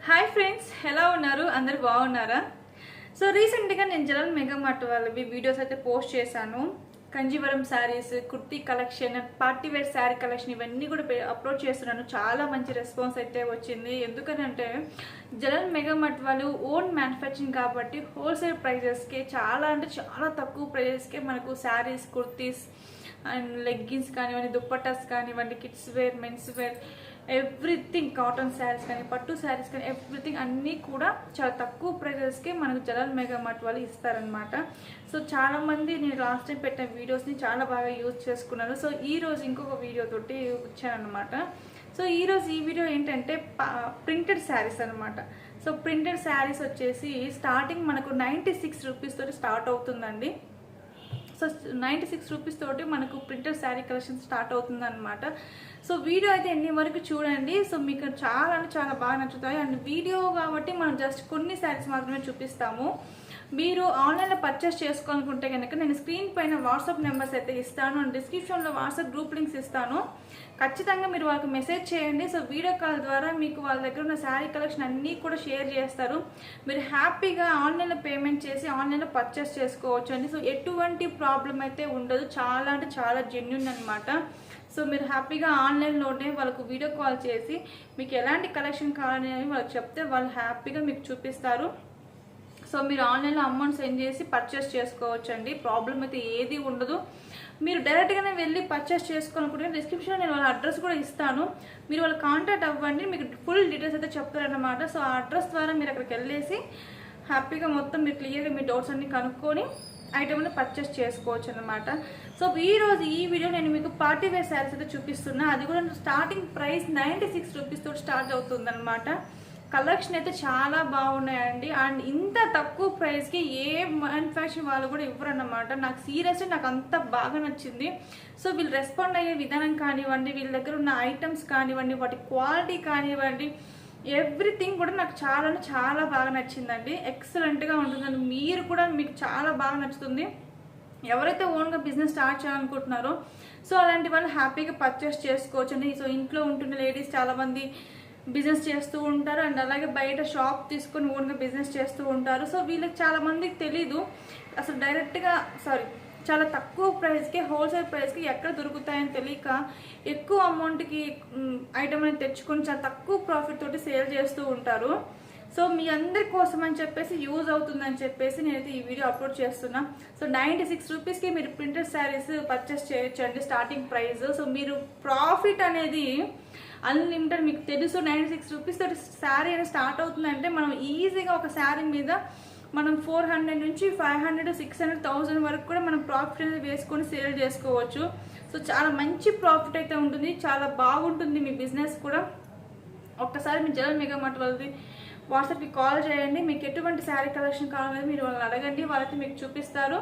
Hi friends, ఎలా ఉన్నారు? అందరు బాగున్నారా? సో రీసెంట్గా నేను జలన్ మెగా మార్ట్ వాళ్ళవి వీడియోస్ అయితే పోస్ట్ చేశాను. Kanjeevaram saris, kurti collection, party wear sari collection ఇవన్నీ కూడా అప్లోడ్ చేస్తున్నాను. చాలా మంచి రెస్పాన్స్ అయితే వచ్చింది. ఎందుకనంటే జలన్ మెగా మార్ట్ వాళ్ళు ఓన్ మ్యానుఫ్యాక్చరింగ్ కాబట్టి హోల్సేల్ ప్రైజెస్కే చాలా అంటే చాలా తక్కువ ప్రైజెస్కే మనకు శారీస్, కుర్తీస్ అండ్ లెగ్గిన్స్ కానివ్వండి, దుప్పటాస్ కానివ్వండి, kids wear, men's wear, everything, cotton saris కానీ, పట్టు శారీస్ కానీ, ఎవ్రీథింగ్ అన్నీ కూడా చాలా తక్కువ ప్రైజెస్కే మనకు జలన్ మెగా మార్ట్ వాళ్ళు ఇస్తారనమాట. సో చాలామంది నేను లాస్ట్ టైం పెట్టిన వీడియోస్ని చాలా బాగా యూజ్ చేసుకున్నారు. సో ఈరోజు ఇంకొక వీడియో తోటి వచ్చానమాట. సో ఈరోజు ఈ వీడియో ఏంటంటే ప్రింటెడ్ శారీస్ అనమాట. సో ప్రింటెడ్ శారీస్ వచ్చేసి స్టార్టింగ్ మనకు 96 రూపీస్ తోటి స్టార్ట్ అవుతుందండి. సో 96 రూపీస్ తోటి మనకు ప్రింటెడ్ శారీ కలెక్షన్ స్టార్ట్ అవుతుంది అనమాట. సో వీడియో అయితే ఎన్ని వరకు చూడండి. సో మీకు చాలా అంటే చాలా బాగా నచ్చుతాయి. అండ్ వీడియో కాబట్టి మనం జస్ట్ కొన్ని శారీస్ మాత్రమే చూపిస్తాము. మీరు ఆన్లైన్లో పర్చేస్ చేసుకోవాలనుకుంటే కనుక నేను స్క్రీన్ పైన వాట్సాప్ నెంబర్స్ అయితే ఇస్తాను అండ్ డిస్క్రిప్షన్లో వాట్సాప్ గ్రూప్ లింక్స్ ఇస్తాను. ఖచ్చితంగా మీరు వాళ్ళకి మెసేజ్ చేయండి. సో వీడియో కాల్ ద్వారా మీకు వాళ్ళ దగ్గర ఉన్న శారీ కలెక్షన్ అన్నీ కూడా షేర్ చేస్తారు. మీరు హ్యాపీగా ఆన్లైన్లో పేమెంట్ చేసి ఆన్లైన్లో పర్చేస్ చేసుకోవచ్చు అండి. సో ఎటువంటి ప్రాబ్లం అయితే ఉండదు. చాలా అంటే చాలా జెన్యూన్ అనమాట. సో మీరు హ్యాపీగా ఆన్లైన్లోనే వాళ్ళకు వీడియో కాల్ చేసి మీకు ఎలాంటి కలెక్షన్ కావాలని వాళ్ళకి చెప్తే వాళ్ళు హ్యాపీగా మీకు చూపిస్తారు. సో మీరు ఆన్లైన్లో అమౌంట్ సెండ్ చేసి పర్చేస్ చేసుకోవచ్చు అండి. ప్రాబ్లం అయితే ఏది ఉండదు. మీరు డైరెక్ట్గానే వెళ్ళి పర్చేస్ చేసుకోవాలనుకుంటే డిస్క్రిప్షన్లో నేను వాళ్ళ అడ్రస్ కూడా ఇస్తాను. మీరు వాళ్ళు కాంటాక్ట్ అవ్వండి, మీకు ఫుల్ డీటెయిల్స్ అయితే చెప్తారన్నమాట. సో ఆ అడ్రస్ ద్వారా మీరు అక్కడికి వెళ్ళేసి హ్యాపీగా మొత్తం మీరు క్లియర్గా మీ డౌట్స్ అన్ని కనుక్కొని ఐటమ్ని పర్చేస్ చేసుకోవచ్చు అనమాట. సో ఈరోజు ఈ వీడియో నేను మీకు పార్టీ వేర్ శారీస్ అయితే చూపిస్తున్నా. అది కూడా స్టార్టింగ్ ప్రైస్ 96 రూపీస్ తోటి స్టార్ట్ అవుతుంది అనమాట. కలెక్షన్ అయితే చాలా బాగున్నాయండి. అండ్ ఇంత తక్కువ ప్రైస్కి ఏ మ్యానుఫ్యాక్చరింగ్ వాళ్ళు కూడా ఇవ్వరన్నమాట. నాకు సీరియస్లీ నాకు అంత బాగా నచ్చింది. సో వీళ్ళు రెస్పాండ్ అయ్యే విధానం కానివ్వండి, వీళ్ళ దగ్గర ఉన్న ఐటమ్స్ కానివ్వండి, వాటి క్వాలిటీ కానివ్వండి, ఎవ్రీథింగ్ కూడా నాకు చాలా అంటే చాలా బాగా నచ్చిందండి. ఎక్సలెంట్గా ఉంటుందండి. మీరు కూడా మీకు చాలా బాగా నచ్చుతుంది. ఎవరైతే ఓన్గా బిజినెస్ స్టార్ట్ చేయాలనుకుంటున్నారో సో అలాంటి వాళ్ళు హ్యాపీగా పర్చేస్ చేసుకోవచ్చు అండి. సో ఇంట్లో ఉంటున్న లేడీస్ చాలామంది బిజినెస్ చేస్తూ ఉంటారు అండ్ అలాగే బయట షాప్ తీసుకొని ఓన్గా బిజినెస్ చేస్తూ ఉంటారు. సో వీళ్ళకి చాలామందికి తెలీదు అసలు డైరెక్ట్గా చాలా తక్కువ ప్రైస్కి, హోల్సేల్ ప్రైస్కి ఎక్కడ దొరుకుతాయని తెలియక ఎక్కువ అమౌంట్కి ఐటమ్ అనేది తెచ్చుకొని చాలా తక్కువ ప్రాఫిట్ తోటి సేల్ చేస్తూ ఉంటారు. సో మీ అందరి కోసం అని చెప్పేసి యూజ్ అవుతుందని చెప్పేసి నేనైతే ఈ వీడియో అప్లోడ్ చేస్తున్నా. సో 96 రూపీస్కి మీరు ప్రింటెడ్ శారీస్ పర్చేస్ చేయొచ్చండి స్టార్టింగ్ ప్రైస్. సో మీరు ప్రాఫిట్ అనేది అన్లిమిటెడ్. మీకు తెలుసు 96 రూపీస్ తోటి శారీ అనేది స్టార్ట్ అవుతుందంటే మనం ఈజీగా ఒక శారీ మీద మనం 400 నుంచి 500, 600, 1000 వరకు కూడా మనం ప్రాఫిట్ అనేది వేసుకొని సేల్ చేసుకోవచ్చు. సో చాలా మంచి ప్రాఫిట్ అయితే ఉంటుంది. చాలా బాగుంటుంది మీ బిజినెస్ కూడా. ఒక్కసారి మీ జలన్ మెగా మార్ట్ వాళ్ళది వాట్సాప్కి కాల్ చేయండి. మీకు ఎటువంటి శారీ కలెక్షన్ కావాలని మీరు వాళ్ళని అడగండి, వాళ్ళైతే మీకు చూపిస్తారు.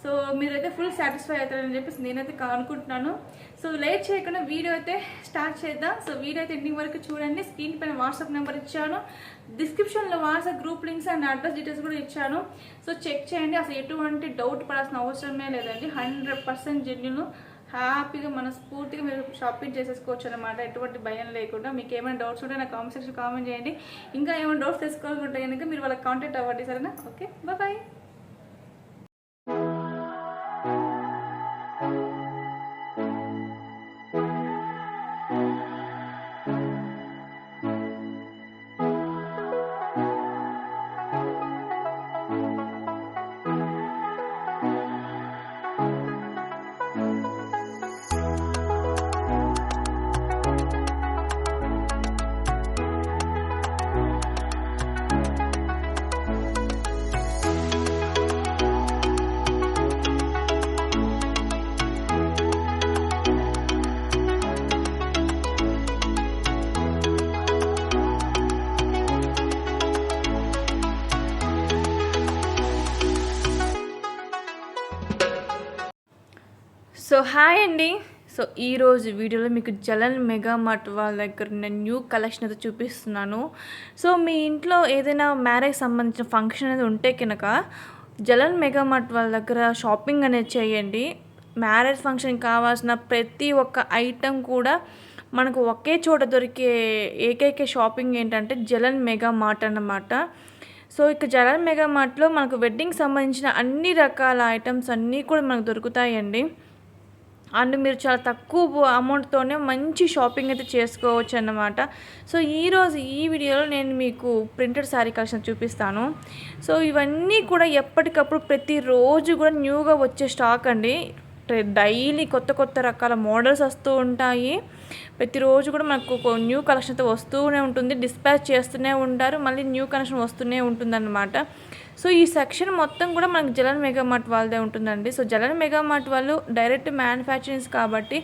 సో మీరైతే ఫుల్ సాటిస్ఫై అవుతారని చెప్పేసి నేనైతే అనుకుంటున్నాను. సో లేట్ చేయకుండా వీడియో అయితే స్టార్ట్ చేద్దాం. సో వీడియో అయితే ఎండింగ్ వరకు చూడండి. స్క్రీన్ పైన వాట్సాప్ నెంబర్ ఇచ్చాను, డిస్క్రిప్షన్లో WhatsApp group links and address details కూడా ఇచ్చాను. సో చెక్ చేయండి. అసలు ఎటువంటి డౌట్ పడాల్సిన అవసరమే లేదండి. 100% జెన్యూన్. హ్యాపీగా మనస్ఫూర్తిగా మీరు షాపింగ్ చేసేసుకోవచ్చు అనమాట, ఎటువంటి భయం లేకుండా. మీకు ఏమైనా డౌట్స్ ఉంటే నాకు కామెంట్ సెక్షన్ కామెంట్ చేయండి. ఇంకా ఏమైనా డౌట్స్ తెలుసుకోవాలనుకుంటే కనుక మీరు వాళ్ళకి కాంటాక్ట్ అవ్వండి. సరేనా? Okay, bye. సో హాయ్ అండి. సో ఈరోజు వీడియోలో మీకు జలన్ మెగా మార్ట్ వాళ్ళ దగ్గర నేను న్యూ కలెక్షన్ అయితే చూపిస్తున్నాను. సో మీ ఇంట్లో ఏదైనా మ్యారేజ్ సంబంధించిన ఫంక్షన్ అనేది ఉంటే కనుక జలన్ మెగా మార్ట్ వాళ్ళ దగ్గర షాపింగ్ అనేది చేయండి. మ్యారేజ్ ఫంక్షన్ కావాల్సిన ప్రతి ఒక్క ఐటెం కూడా మనకు ఒకే చోట దొరికే ఏకైక షాపింగ్ ఏంటంటే జలన్ మెగా మార్ట్ అన్నమాట. సో ఇక జలన్ మెగా మార్ట్‌లో మనకు వెడ్డింగ్‌కి సంబంధించిన అన్ని రకాల ఐటెమ్స్ అన్నీ కూడా మనకు దొరుకుతాయండి. అండ్ మీరు చాలా తక్కువ అమౌంట్‌తోనే మంచి షాపింగ్ అయితే చేసుకోవచ్చన్నమాట. సో ఈరోజు ఈ వీడియోలో నేను మీకు ప్రింటెడ్ శారీ కలెక్షన్ చూపిస్తాను. సో ఇవన్నీ కూడా ఎప్పటికప్పుడు ప్రతిరోజు కూడా న్యూగా వచ్చే స్టాక్ అండి. డైలీ కొత్త కొత్త రకాల మోడల్స్ వస్తూ ఉంటాయి. ప్రతిరోజు కూడా మనకు న్యూ కలెక్షన్ అయితే వస్తూనే ఉంటుంది. డిస్పాచ్ చేస్తూనే ఉంటారు. మళ్ళీ న్యూ కలెక్షన్ వస్తూనే ఉంటుందన్నమాట. సో ఈ సెక్షన్ మొత్తం కూడా మనకు జలన్ మెగా మార్ట్ వాళ్ళదే ఉంటుందండి. సో జలన్ మెగా మార్ట్ వాళ్ళు డైరెక్ట్ మ్యానుఫ్యాక్చరింగ్స్ కాబట్టి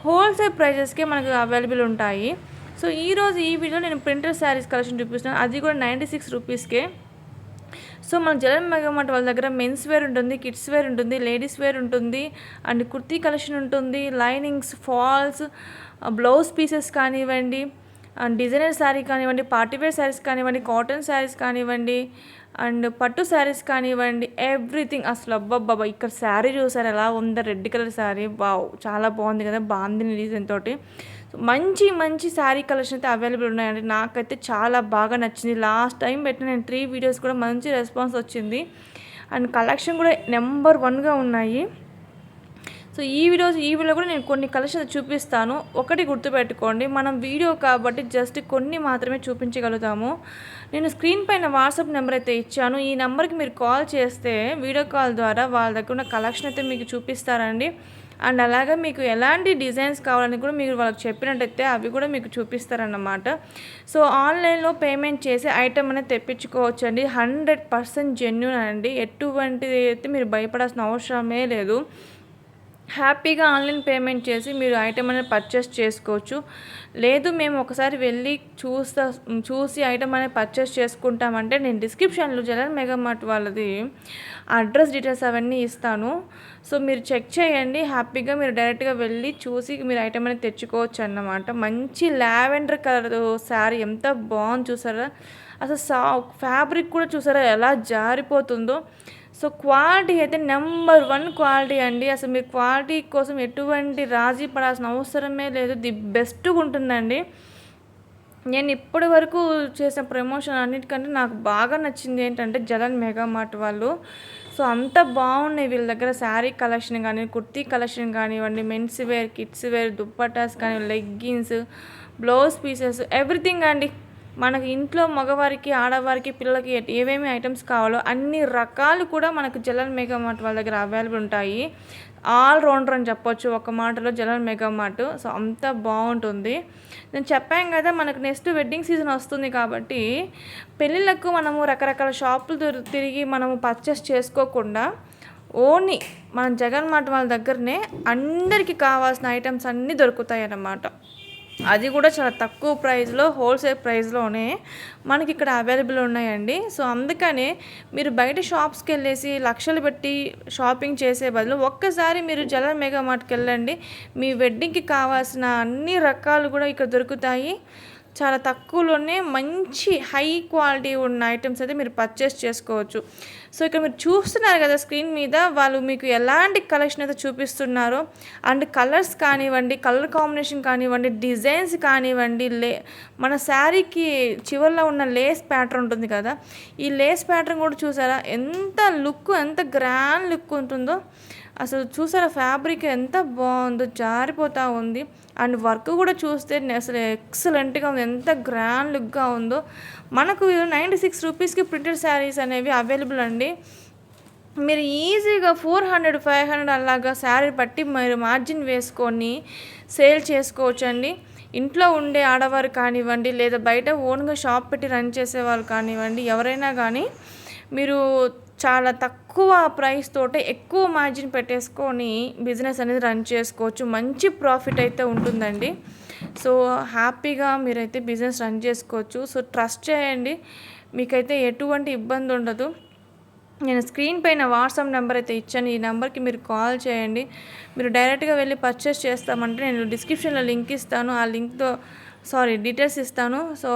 హోల్సేల్ ప్రైజెస్కే మనకు అవైలబుల్ ఉంటాయి. సో ఈరోజు ఈ వీడియోలో నేను ప్రింటెడ్ శారీస్ కలెక్షన్ చూపిస్తున్నాను. అది కూడా 96 రూపీస్కే. సో మన జలన్ మెగా మార్ట్ వాళ్ళ దగ్గర మెన్స్ వేర్ ఉంటుంది, కిడ్స్ వేర్ ఉంటుంది, లేడీస్ వేర్ ఉంటుంది, అండ్ కుర్తీ కలెక్షన్ ఉంటుంది, లైనింగ్స్, ఫాల్స్, బ్లౌజ్ పీసెస్ కానివ్వండి, అండ్ డిజైనర్ శారీ కానివ్వండి, పార్టీవేర్ శారీస్ కానివ్వండి, కాటన్ శారీస్ కానివ్వండి, అండ్ పట్టు శారీస్ కానివ్వండి, ఎవ్రీథింగ్. అసలు అబ్బబ్బబ్బా ఇక్కడ శారీ చూసారు ఎలా ఉందో, రెడ్ కలర్ శారీ, వావ్ చాలా బాగుంది కదా, బాందిని డిజైన్ తోటి. మంచి మంచి శారీ కలెక్షన్ అయితే అవైలబుల్ ఉన్నాయండి. నాకైతే చాలా బాగా నచ్చింది. లాస్ట్ టైం పెట్టిన నేను 3 వీడియోస్ కూడా మంచి రెస్పాన్స్ వచ్చింది. అండ్ కలెక్షన్ కూడా నెంబర్ 1గా ఉన్నాయి. సో ఈ వీడియోలో కూడా నేను కొన్ని కలెక్షన్ చూపిస్తాను. ఒకటి గుర్తుపెట్టుకోండి, మనం వీడియో కాబట్టి జస్ట్ కొన్ని మాత్రమే చూపించగలుగుతాము. నేను స్క్రీన్ పైన వాట్సాప్ నెంబర్ అయితే ఇచ్చాను. ఈ నెంబర్కి మీరు కాల్ చేస్తే వీడియో కాల్ ద్వారా వాళ్ళ దగ్గర ఉన్న కలెక్షన్ అయితే మీకు చూపిస్తారండి. అండ్ అలాగే మీకు ఎలాంటి డిజైన్స్ కావాలని కూడా మీరు వాళ్ళకి చెప్పినట్టయితే అవి కూడా మీకు చూపిస్తారన్నమాట. సో ఆన్లైన్లో పేమెంట్ చేసి ఐటమ్ అనేది తెప్పించుకోవచ్చు అండి. 100% జెన్యూన్ అండి. ఎటువంటిది అయితే మీరు భయపడాల్సిన అవసరమే లేదు. హ్యాపీగా ఆన్లైన్ పేమెంట్ చేసి మీరు ఐటమ్ అనేది పర్చేస్ చేసుకోవచ్చు. లేదు మేము ఒకసారి వెళ్ళి చూసి ఐటమ్ అనేది పర్చేస్ చేసుకుంటామంటే నేను డిస్క్రిప్షన్లో జలన్ మెగా మార్ట్ వాళ్ళది అడ్రస్ డీటెయిల్స్ అవన్నీ ఇస్తాను. సో మీరు చెక్ చేయండి. హ్యాపీగా మీరు డైరెక్ట్గా వెళ్ళి చూసి మీరు ఐటమ్ అనేది తెచ్చుకోవచ్చు అన్నమాట. మంచి లావెండర్ కలర్ శారీ ఎంత బాగుంది చూసారా. అసలు ఫ్యాబ్రిక్ కూడా చూసారా ఎలా జారిపోతుందో. సో క్వాలిటీ అయితే నెంబర్ 1 క్వాలిటీ అండి. అసలు మీరు క్వాలిటీ కోసం ఎటువంటి రాజీ పడాల్సిన అవసరమే లేదు. ది బెస్ట్గా ఉంటుందండి. నేను ఇప్పటి వరకు చేసిన ప్రమోషన్ అన్నిటికంటే నాకు బాగా నచ్చింది ఏంటంటే జలన్ మెగా మార్ట్ వాళ్ళు. సో అంత బాగున్నాయి వీళ్ళ దగ్గర శారీ కలెక్షన్ కానీ, కుర్తీ కలెక్షన్ కానివ్వండి, men's wear, kids wear, dupattas కానీ, లెగ్గిన్స్, బ్లౌజ్ పీసెస్, ఎవ్రీథింగ్ అండి. మనకి ఇంట్లో మగవారికి, ఆడవారికి, పిల్లలకి ఏమేమి ఐటమ్స్ కావాలో అన్ని రకాలు కూడా మనకు జలన్ మెగా మార్ట్ వాళ్ళ దగ్గర అవైలబుల్ ఉంటాయి. ఆల్ రౌండర్ అని చెప్పొచ్చు ఒక మాటలో జలన్ మెగా మార్ట్. సో అంత బాగుంటుంది. నేను చెప్పాను కదా మనకు నెక్స్ట్ వెడ్డింగ్ సీజన్ వస్తుంది కాబట్టి పెళ్ళిళ్ళకు మనము రకరకాల షాపులు తిరిగి మనము పర్చేస్ చేసుకోకుండా ఓన్లీ మన జగన్ మార్ట్ వాళ్ళ దగ్గరనే అందరికీ కావాల్సిన ఐటమ్స్ అన్నీ దొరుకుతాయి అన్నమాట. అది కూడా చాలా తక్కువ ప్రైస్లో, హోల్సేల్ ప్రైస్లోనే మనకి ఇక్కడ అవైలబుల్ ఉన్నాయండి. సో అందుకనే మీరు బయట షాప్స్కి వెళ్ళేసి లక్షలు పెట్టి షాపింగ్ చేసే బదులు ఒక్కసారి మీరు జలన్ మెగా మార్ట్కి వెళ్ళండి. మీ వెడ్డింగ్కి కావాల్సిన అన్ని రకాలు కూడా ఇక్కడ దొరుకుతాయి. చాలా తక్కువలోనే మంచి హై క్వాలిటీ ఉన్న ఐటమ్స్ అయితే మీరు పర్చేస్ చేసుకోవచ్చు. సో ఇక్కడ మీరు చూస్తున్నారు కదా స్క్రీన్ మీద వాళ్ళు మీకు ఎలాంటి కలెక్షన్ అయితే చూపిస్తున్నారో, అండ్ కలర్స్ కానివ్వండి, కలర్ కాంబినేషన్ కానివ్వండి, డిజైన్స్ కానివ్వండి, మన శారీకి చివరిలో ఉన్న లేస్ ప్యాటర్న్ ఉంటుంది కదా, ఈ లేస్ ప్యాటర్న్ కూడా చూసారా ఎంత గ్రాండ్ లుక్ ఉంటుందో. అసలు చూసారా ఫ్యాబ్రిక్ ఎంత బాగుందో, జారిపోతూ ఉంది. అండ్ వర్క్ కూడా చూస్తే అసలు ఎక్సలెంట్గా ఉంది, ఎంత గ్రాండ్ లుక్గా ఉందో. మనకు 96 రూపీస్కి ప్రింటెడ్ శారీస్ అనేవి అవైలబుల్ అండి. మీరు ఈజీగా 400, 500 అలాగా శారీ బట్టి మీరు మార్జిన్ వేసుకొని సేల్ చేసుకోవచ్చండి. ఇంట్లో ఉండే ఆడవారు కానివ్వండి, లేదా బయట ఓన్గా షాప్ పెట్టి రన్ చేసే వాళ్ళు కానివ్వండి, ఎవరైనా కానీ మీరు చాలా తక్కువ ప్రైస్ తోటే ఎక్కువ మార్జిన్ పెట్టేసుకొని బిజినెస్ అనేది రన్ చేసుకోవచ్చు. మంచి ప్రాఫిట్ అయితే ఉంటుందండి. సో హ్యాపీగా మీరైతే బిజినెస్ రన్ చేసుకోవచ్చు. సో ట్రస్ట్ చేయండి, మీకైతే ఎటువంటి ఇబ్బంది ఉండదు. నేను స్క్రీన్ పైన వాట్సాప్ నెంబర్ అయితే ఇచ్చాను. ఈ నెంబర్కి మీరు కాల్ చేయండి. మీరు డైరెక్ట్గా వెళ్ళి పర్చేస్ చేస్తామంటే నేను డిస్క్రిప్షన్లో లింక్ ఇస్తాను. ఆ లింక్తో డీటెయిల్స్ ఇస్తాను. సో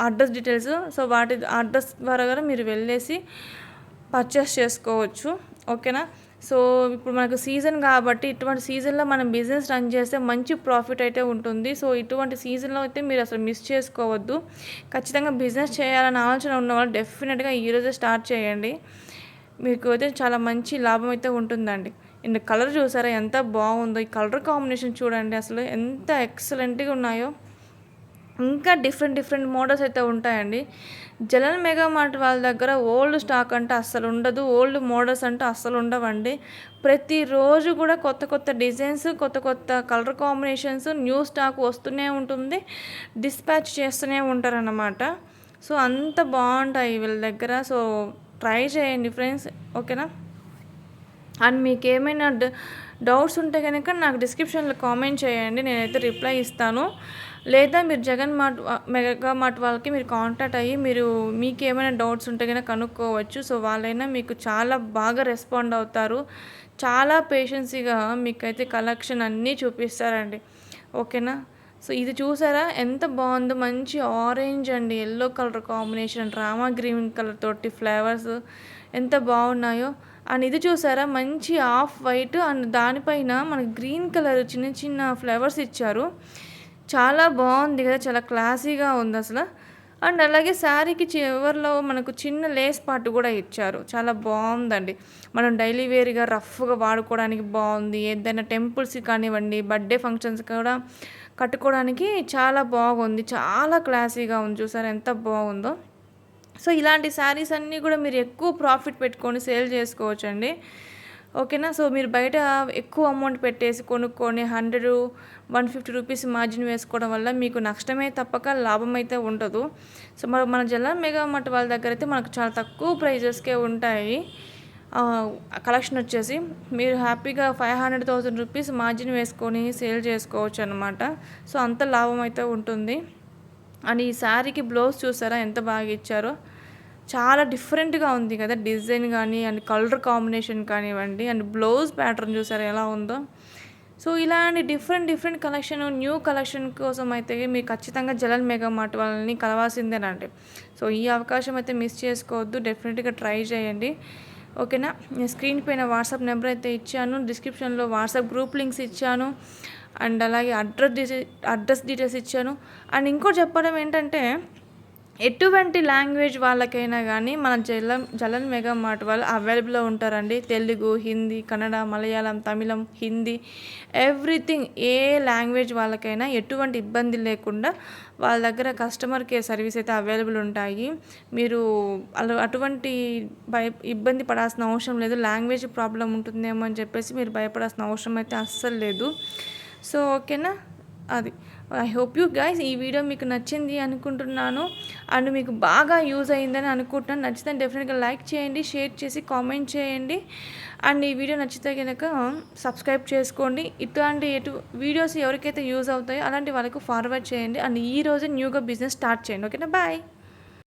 అడ్రస్ డీటెయిల్స్, సో వాటి అడ్రస్ ద్వారా కూడా మీరు వెళ్ళేసి పర్చేస్ చేసుకోవచ్చు. ఓకేనా. సో ఇప్పుడు మనకు సీజన్ కాబట్టి ఇటువంటి సీజన్లో మనం బిజినెస్ రన్ చేస్తే మంచి ప్రాఫిట్ అయితే ఉంటుంది. సో ఇటువంటి సీజన్లో అయితే మీరు అసలు మిస్ చేసుకోవద్దు. ఖచ్చితంగా బిజినెస్ చేయాలన్న ఆలోచన ఉన్నవాళ్ళు డెఫినెట్గా ఈరోజే స్టార్ట్ చేయండి. మీకు అయితే చాలా మంచి లాభం అయితే ఉంటుందండి. అండ్ కలర్ చూసారా ఎంత బాగుందో, ఈ కలర్ కాంబినేషన్ చూడండి అసలు ఎంత ఎక్సలెంట్గా ఉన్నాయో. ఇంకా డిఫరెంట్ మోడల్స్ అయితే ఉంటాయండి. జలన్ మెగా మార్ట్ వాళ్ళ దగ్గర ఓల్డ్ స్టాక్ అంటే అస్సలు ఉండదు, ఓల్డ్ మోడల్స్ అంటే అస్సలు ఉండవండి. ప్రతిరోజు కూడా కొత్త డిజైన్స్, కొత్త కలర్ కాంబినేషన్స్, న్యూ స్టాక్ వస్తూనే ఉంటుంది, డిస్పాచ్ చేస్తూనే ఉంటారన్నమాట. సో అంత బాగుంటాయి వీళ్ళ దగ్గర. సో ట్రై చేయండి ఫ్రెండ్స్, ఓకేనా. అండ్ మీకు ఏమైనా డౌట్స్ ఉంటే కనుక నాకు డిస్క్రిప్షన్లో కామెంట్ చేయండి, నేనైతే రిప్లై ఇస్తాను. లేదా మీరు జగన్ మెగా మార్ట్ వాళ్ళకి మీరు కాంటాక్ట్ అయ్యి మీకు ఏమైనా డౌట్స్ ఉంటే కనుక కనుక్కోవచ్చు. సో వాళ్ళైనా మీకు చాలా బాగా రెస్పాండ్ అవుతారు, చాలా పేషెన్సీగా మీకైతే కలెక్షన్ అన్నీ చూపిస్తారండి, ఓకేనా. సో ఇది చూసారా ఎంత బాగుందో, మంచి orange and yellow colour combination, Rama green colour తోటి ఫ్లేవర్స్ ఎంత బాగున్నాయో. అండ్ ఇది చూసారా మంచి ఆఫ్ వైట్ అండ్ దానిపైన మనకి గ్రీన్ కలర్ చిన్న ఫ్లేవర్స్ ఇచ్చారు, చాలా బాగుంది కదా, చాలా క్లాసీగా ఉంది అసలు. అండ్ అలాగే శారీకి చివరిలో మనకు చిన్న లేస్ పార్ట్ కూడా ఇచ్చారు, చాలా బాగుందండి. మనం డైలీ వేర్గా రఫ్గా వాడుకోవడానికి బాగుంది, ఏదైనా టెంపుల్స్ కానివ్వండి, బర్త్డే ఫంక్షన్స్ కూడా కట్టుకోవడానికి చాలా బాగుంది, చాలా క్లాసీగా ఉంది. చూసారా ఎంత బాగుందో. సో ఇలాంటి శారీస్ అన్నీ కూడా మీరు ఎక్కువ ప్రాఫిట్ పెట్టుకొని సేల్ చేసుకోవచ్చండి, ఓకేనా. సో మీరు బయట ఎక్కువ అమౌంట్ పెట్టేసి కొనుక్కొని 100-150 రూపీస్ మార్జిన్ వేసుకోవడం వల్ల మీకు నష్టమే తప్పక లాభం అయితే ఉండదు. సో మన జలన్ మెగా మార్ట్ వాళ్ళ దగ్గర అయితే మనకు చాలా తక్కువ ప్రైజెస్కే ఉంటాయి కలెక్షన్ వచ్చేసి. మీరు హ్యాపీగా 500,000 రూపీస్ మార్జిన్ వేసుకొని సేల్ చేసుకోవచ్చు అనమాట. సో అంత లాభం అయితే ఉంటుంది. అండ్ ఈ శారీకి బ్లౌజ్ చూసారా ఎంత బాగా ఇచ్చారో, చాలా డిఫరెంట్గా ఉంది కదా డిజైన్ కానీ అండ్ కలర్ కాంబినేషన్ కానివ్వండి, అండ్ బ్లౌజ్ ప్యాటర్న్ చూసారా ఎలా ఉందో. సో ఇలాంటి డిఫరెంట్ కలెక్షన్, న్యూ కలెక్షన్ కోసం అయితే మీరు ఖచ్చితంగా జలన్ మెగా మార్ట్ వాళ్ళని కలవాల్సిందేనండి. సో ఈ అవకాశం అయితే మిస్ చేసుకోవద్దు, డెఫినెట్గా ట్రై చేయండి, ఓకేనా. నేను స్క్రీన్ పైన వాట్సాప్ నెంబర్ అయితే ఇచ్చాను, డిస్క్రిప్షన్లో వాట్సాప్ గ్రూప్ లింక్స్ ఇచ్చాను, అండ్ అలాగే అడ్రస్ డీటెయిల్స్ ఇచ్చాను. అండ్ ఇంకోటి చెప్పడం ఏంటంటే, ఎటువంటి లాంగ్వేజ్ వాళ్ళకైనా కానీ మన జలన్ మెగా మార్ట్ వాళ్ళు అవైలబుల్లో ఉంటారండి. తెలుగు, హిందీ, కన్నడ, మలయాళం, తమిళం, హిందీ, ఎవ్రీథింగ్, ఏ లాంగ్వేజ్ వాళ్ళకైనా ఎటువంటి ఇబ్బంది లేకుండా వాళ్ళ దగ్గర కస్టమర్ కేర్ సర్వీస్ అయితే అవైలబుల్ ఉంటాయి. మీరు అటువంటి ఇబ్బంది పడాల్సిన అవసరం లేదు. లాంగ్వేజ్ ప్రాబ్లం ఉంటుందేమో అని చెప్పేసి మీరు భయపడాల్సిన అవసరం అయితే అస్సలు లేదు. సో ఓకేనా, అది ఐ హోప్ యూ గైస్ ఈ వీడియో మీకు నచ్చింది అనుకుంటున్నాను, అండ్ మీకు బాగా యూజ్ అయ్యిందని అనుకుంటున్నాను. నచ్చితే డెఫినెట్గా లైక్ చేయండి, షేర్ చేసి కామెంట్ చేయండి, అండ్ ఈ వీడియో నచ్చితే కనుక సబ్స్క్రైబ్ చేసుకోండి. ఇట్లాంటి వీడియోస్ ఎవరికైతే యూజ్ అవుతాయో అలాంటి వాళ్ళకు ఫార్వర్డ్ చేయండి, అండ్ ఈరోజు న్యూగా బిజినెస్ స్టార్ట్ చేయండి, ఓకేనా. బాయ్.